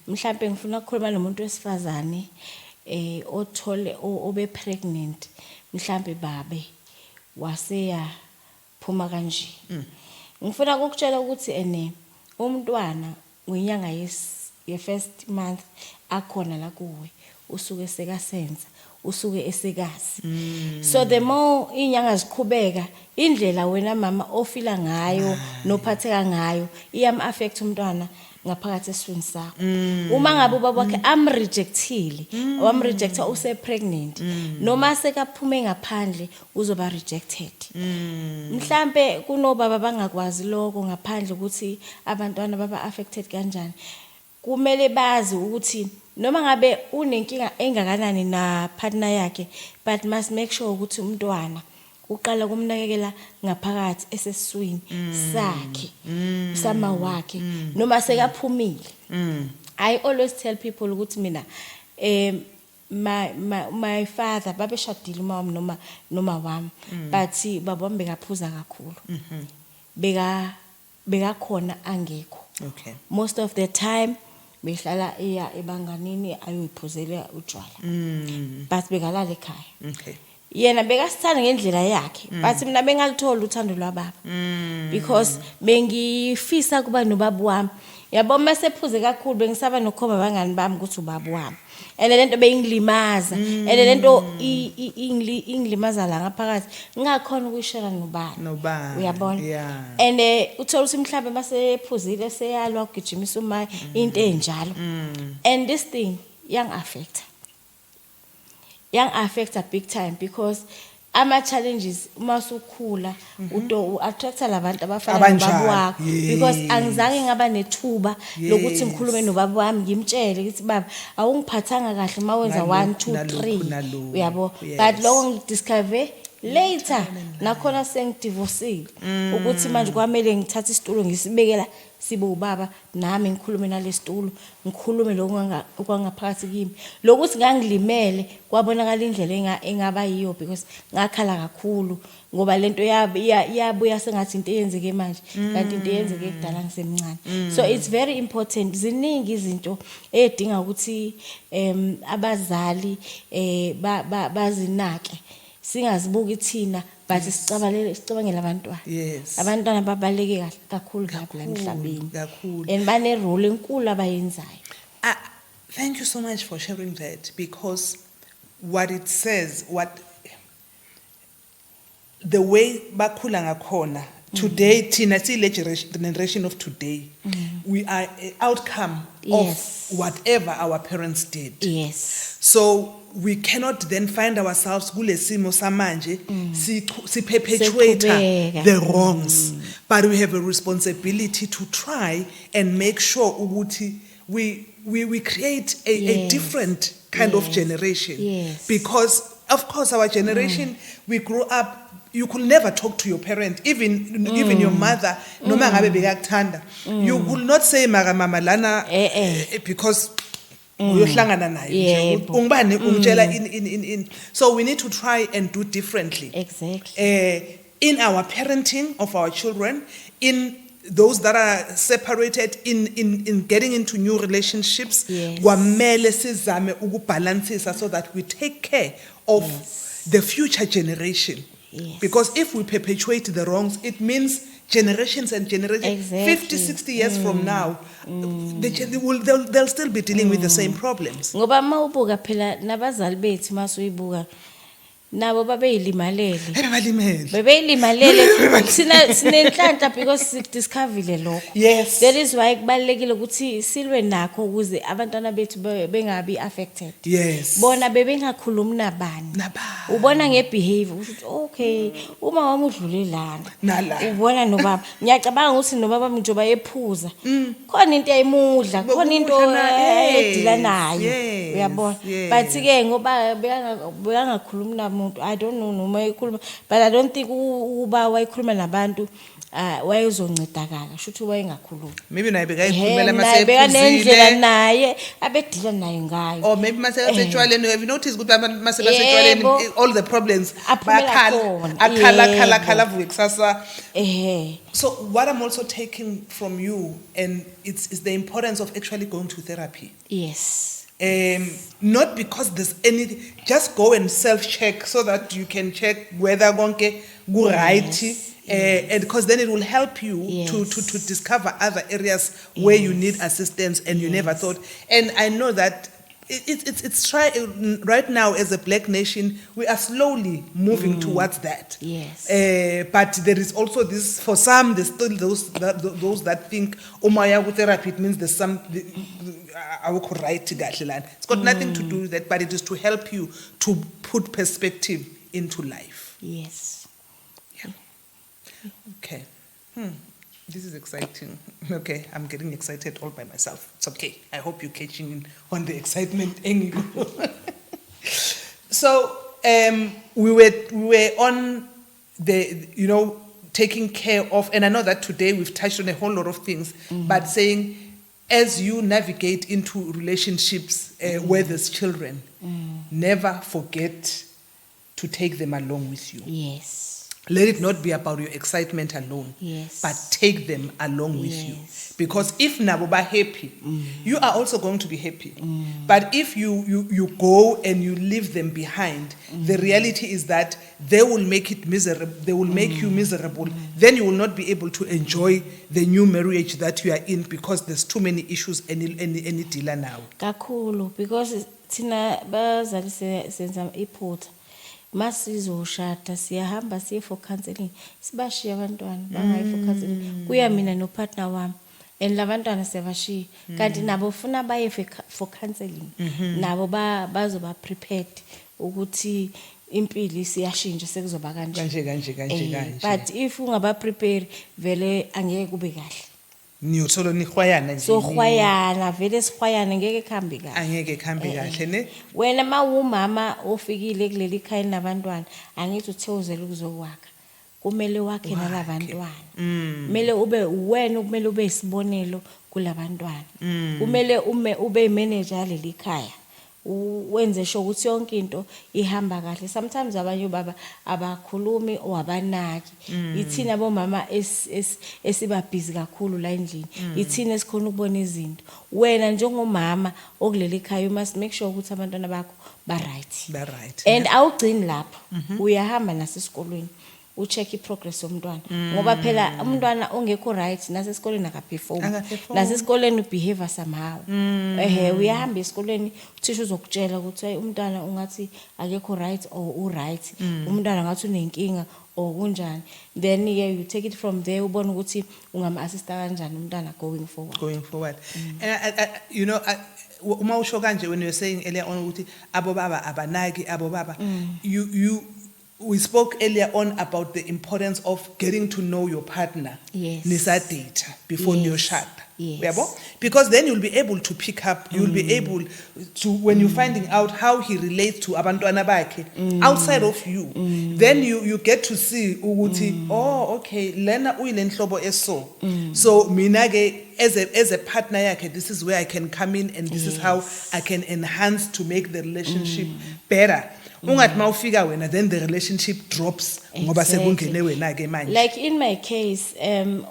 Mhlambe ngifuna ukukhuluma nomuntu wesifazane othole obe pregnant, mhlambe babe waseya phuma kanje. Ngifuna ukukutshela ukuthi umntwana ngenyanga ye first month akhona la kuwe usuke sekasenza usuke esekazi. So the more inyanga ziqhubeka indlela wena mama ofila ngayo nophatheka ngayo iyam affect umntwana ngaphakathi eswini sakho. Uma ngabe ubaba wakhe amrejectile wamrejecta use pregnant noma sekaphume ngaphandle uzoba rejected. Mhlambe kunobaba bangakwazi lokho ngaphandle ukuthi abantwana baba affected kanjani. Kumele bazi ukuthi noma ngabe unenkinga engakanani na partner yakhe, but must make sure ukuthi umntwana uqala kumnakekela ngaphakathi eseswini sakhe sama wakhe noma sekaphumile. I always tell people ukuthi mina my father babeshadile uma noma wami, but babambe kaphuza kakhulu. Beka khona angekho. Okay. Most of the time behlala ebanganini ayoyiphuzela utshwala. But bekalala ekhaya. Okay. Yena bekasithanda ngendlela yakhe, but mina bengalithola uthando lwababa. Because bengifisa kuba nobaba wami. Yabo masephuze kakhulu bengisaba nokhoma bangani bami ukuthi ubaba wami. And lento beyingilimaza, and lento ingilimaza la ngaphakathi ngingakhona ukuyishela nobani. Uyabona? Yeah. And uthola ukuthi mhlambe masephuzile seyalwa ukugijimisa umayi into enjalo. And this thing young affect big time, because ama challenges masukhula uto attracta labantu abafana nobaba wakho, because angizange ngaba nethuba lokuthi ngikhulume nobaba wami ngimtshele ukuthi baba awungiphathanga kahle mawenza 1 2 3 uyabo. But lokho ngidiscover later nakhona sengidivorceile ukuthi manje kwamele ngithathe isitulo ngisibekela sibe ubaba nami ngikhulume nalesitulo ngikhulume lokwangaphakathi kimi lokuthi ngangilimele kwabonakala indlela engaba yiyo, because ngakhala kakhulu ngoba lento yabuya sengathi into eyenzeke manje kanti into eyenzeke ekudala ngisemncane. So it's very important, ziningi izinto edinga ukuthi abazali bazinake, singazibuki thina but sicabangela abantwana. Yes. Abantwana babaleke kakhulu la emhlabeni and bane role enkulu abayenzayo. Thank you so much for sharing that, because what it says, the way bakhula ngakhona today, tina the generation of today, we are an outcome of whatever our parents did. Yes. So we cannot then find ourselves kule simo samanje si perpetuate the wrongs, but we have a responsibility to try and make sure ukuthi we create a different kind of generation. Yes. Because of course our generation, we grew up, you could never talk to your parent, even your mother, noma ngabe bekakuthanda. You will not say mara mama lana because uyohlangana naye nje ungibani ungitshela in. So we need to try and do differently. Exactly. In our parenting of our children, in those that are separated, in getting into new relationships, kwamele sizame ukubalancisa so that we take care of the future generation. Yes. Because if we perpetuate the wrongs, it means generations and generations, Exactly. 50, 60 years from now, they'll still be dealing with the same problems. Ngoba mawubuka phela nabazali bethu masuyibuka nabo babeyilimalele. Bebeyilimalele sina sinenhlanhla because sidiscoverile lokho. Yes. That is why kubalekile ukuthi silwe nakho ukuze abantwana bethu bengabi affected. Yes. Bona bebengakhulumi nabani. Ubona ngebehavior ukuthi okay uma wami udlule lana. Nala. Ubona nobaba. Ngiyacabanga ukuthi nobaba njoba ephuza. Khona into ayimudla, khona into edila nayo. Uyabona. But ke ngoba beyangakhulumi namuntu, I don't know noma ekhuluma, but I don't think uba wayikhuluma nabantu wayezoncedakala shuthi wayengakhulumi. Maybe naye bekayikhulumela mase ephuzile naye abedila naye ngayo. Or maybe mase esetshwaleni, have you noticed ukuthi mase basetshwaleni all the problems akhala vuke kusasa. So what I'm also taking from you, and it's the importance of actually going to therapy. Yes. Not because there's anything, just go and self-check so that you can check whether gonke go right. And because then it will help you to discover other areas where you need assistance and you never thought. And I know that it's right now as a black nation, we are slowly moving towards that. Yes. But there is also this, for some, there's still those that think, Umaya therapy, it means there's some, it's got nothing to do with that, but it is to help you to put perspective into life. Yes. Yeah. Okay. This is exciting. Okay, I'm getting excited all by myself. It's okay. I hope you're catching in on the excitement angle. So we were on the, taking care of, and I know that today we've touched on a whole lot of things, but saying as you navigate into relationships where there's children, never forget to take them along with you. Yes. Let it not be about your excitement alone, but take them along with you. Because if Naboba happy, you are also going to be happy. But if you go and you leave them behind, the reality is that they will make it miserable. They will make you miserable. Then you will not be able to enjoy the new marriage that you are in because there's too many issues any dealer now. Kakhulu, because tina bazali senza iphutha. Masizoshada siyahamba siye for counseling sibashiya abantwana bangayi for counseling kuya mina no partner wami and labantwana sebashiya kanti nabo ufuna baye for counseling nabo bazoba prepared ukuthi impilo siyashintsha sekuzoba kanje. But if ungaba prepare vele angeke kube kahle. Niyothola nihwayana nje. So hwayana vele sihwayana ngeke khambi kahle. Angeke khambi kahle ne. Wena mawumama ofikile kuleli khaya nabantwana angithi uthewuzela ukuzokwakha. Kumele wakhe nalabantwana. Kumele ube wena kumele ube isibonelo kulabantwana. Kumele ube manager leli khaya. Wenze sho ukuthi yonke into ihamba kahle. Sometimes abanye baba abakhulumi or abanaki. Ithina bomama esiba busy kakhulu la endlini. Ithina esikhona ukubona izinto. Wena njengomama okuleli khaya you must make sure ukuthi abantwana bakho ba right. And awugcini lapho. Uyahamba nasesikolweni. Ucheck iprogress yomntwana ngoba phela umntwana ongekho right nasesikoleni akaperform nasesikoleni behavior somehow uyahamba esikoleni uthisha uzokutshela ukuthi umntwana ungathi akekho right or right umntwana ngathi unenkinga or kunjani then you take it from there ubona ukuthi ungama-assista kanjani umntwana going forward. Uma usho kanje when you're saying earlier on ukuthi abo baba abanaki abo baba we spoke earlier on about the importance of getting to know your partner. Nisa data before your shot. Because then you'll be able to pick up, you'll be able to, when you're finding out how he relates to abantwana bakhe outside of you, then you get to see ukuthi, oh, okay, lena uyile nhlobo eso. So mina ke as a partner yakhe, this is where I can come in and this is how I can enhance to make the relationship better. Ungathi mawufika wena then the relationship drops ngoba sekungene wena ke manje. Like in my case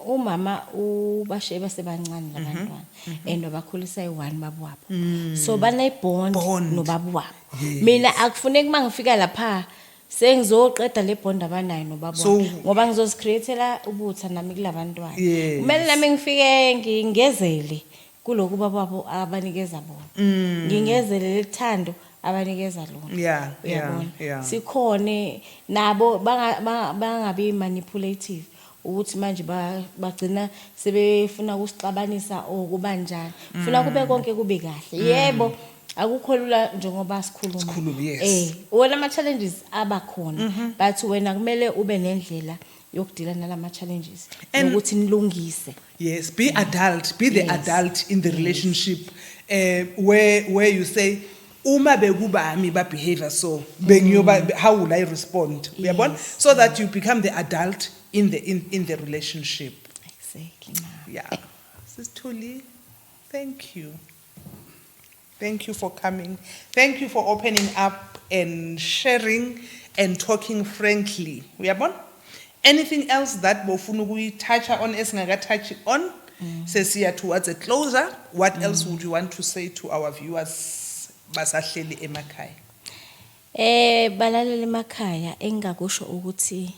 umama ubashe basebancane labantwana and abakhulisa i1 babu wabo so bane bond no babu wabo mina akufuneki mangifika lapha sengizoqeda le bond abanayo nobaba So- wami ngoba ngizozicreatela ubutha nami kulabantwana Yes. kumele nami ngifike ngingezele kuloku babo abanikeza bona ngingezele lethando abanikeza lona Yeah, uyabona yeah. sikhone nabo bangabi manipulative ukuthi manje bagcina sebefuna ukusixabanisa okubanjani ufuna kube konke kube kahle yebo akukho lula njengoba Sikhuluma, sikhuluma yes. wona ama challenges abakhona but wena kumele ube nendlela yokudila nalama challenges And- ukuthi nilungise. Yes, be adult, be the Yes. adult in the relationship, where you say, uma bekubami ba behavior so, how will I respond? Uyabona? Yes. So that you become the adult in the relationship. Exactly. Yeah. Sis Thuli, thank you. Thank you for coming. Thank you for opening up and sharing and talking frankly. Uyabona? Anything else that bofuna touch on touch on? Sesiya towards a closer. What else would you want to say to our viewers? Basahleli emakhaya. Balalele emakhaya engakusho ukuthi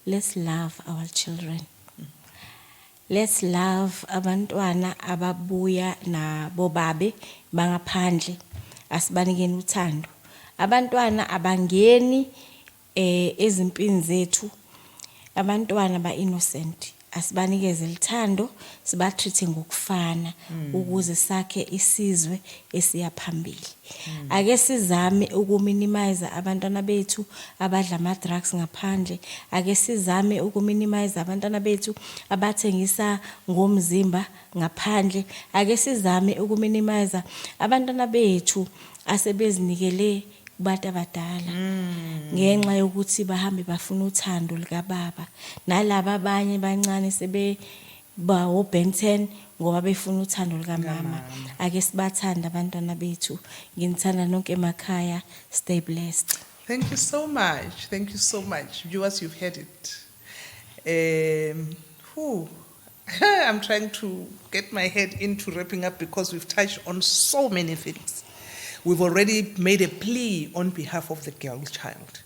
let's love our children. Let's love abantwana ababuya na bobabe bangaphandle asibanikeni uthando. Abantwana abangeni ezimpini zethu. Abantwana ba innocent asibanikeze lithando sibatreat ngokufana ukuze sakhe isizwe esiyaphambili. Ake sizame ukuminimize abantwana bethu abadla ama drugs ngaphandle. Ake sizame ukuminimize abantwana bethu abathengisa ngomzimba ngaphandle. Ake sizame ukuminimize abantwana bethu asebezinikele kubantu abadala ngenxa yokuthi bahambe bafuna uthando lika baba nalabo abanye bancane sebe ba oBenten ngoba befuna uthando lika mama. Ake sibathanda abantwana bethu. Nginithanda nonke emakhaya. Stay blessed. Thank you so much. Thank you so much. Viewers, you've heard it. I'm trying to get my head into wrapping up because we've touched on so many things. We've already made a plea on behalf of the girl child.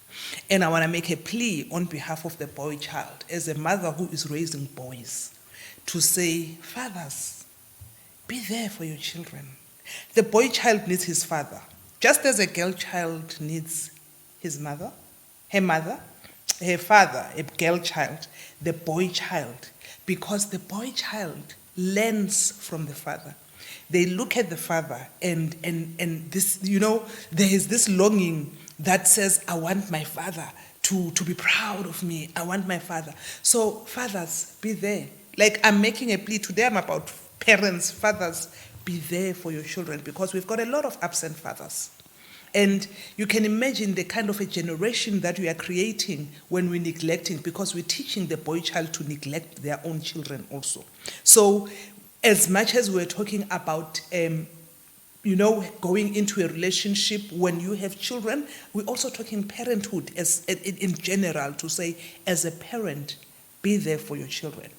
And I want to make a plea on behalf of the boy child, as a mother who is raising boys, to say, fathers, be there for your children. The boy child needs his father, just as a girl child needs his mother, her father, a girl child, the boy child, because the boy child learns from the father. They look at the father and this, there is this longing that says, I want my father to be proud of me. I want my father. So fathers, be there. Like I'm making a plea today, I'm about parents, fathers, be there for your children because we've got a lot of absent fathers. And you can imagine the kind of a generation that we are creating when we're neglecting, because we're teaching the boy child to neglect their own children also. So as much as we're talking about, going into a relationship when you have children, we're also talking parenthood as in general, to say, as a parent, be there for your children.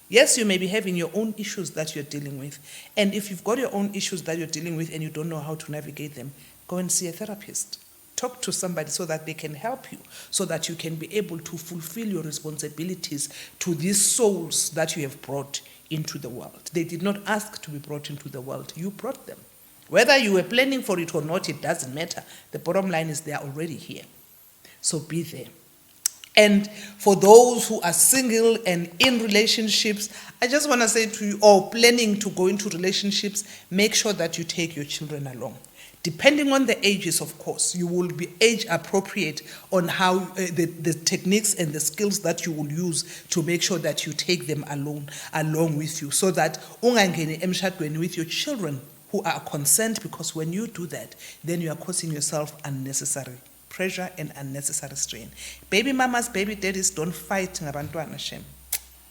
Yes, you may be having your own issues that you're dealing with. And if you've got your own issues that you're dealing with and you don't know how to navigate them, go and see a therapist. Talk to somebody so that they can help you, so that you can be able to fulfill your responsibilities to these souls that you have brought into the world. They did not ask to be brought into the world. You brought them. Whether you were planning for it or not, it doesn't matter. The bottom line is they are already here. So be there. And for those who are single and in relationships, I just want to say to you, or planning to go into relationships, make sure that you take your children along. Depending on the ages, of course, you will be age appropriate on how the techniques and the skills that you will use to make sure that you take them along with you, so that ungangeni emshadweni with your children who are concerned, because when you do that, then you are causing yourself unnecessary pressure and unnecessary strain. Baby mamas, baby daddies, don't fight ngabantwana shem.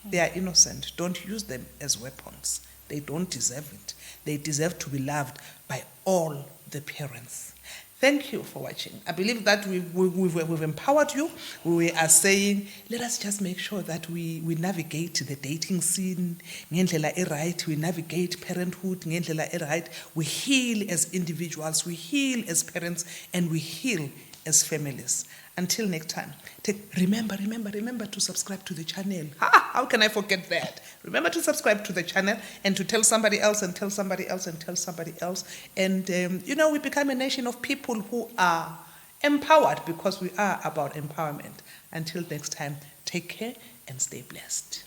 They are innocent. Don't use them as weapons. They don't deserve it. They deserve to be loved by all the parents. Thank you for watching. I believe that we've empowered you. We are saying, let us just make sure that we navigate the dating scene ngendlela right. We navigate parenthood ngendlela right. We heal as individuals, we heal as parents, and we heal as families. Until next time, remember to subscribe to the channel. How can I forget that? Remember to subscribe to the channel and to tell somebody else and tell somebody else and tell somebody else. And, we become a nation of people who are empowered because we are about empowerment. Until next time, take care and stay blessed.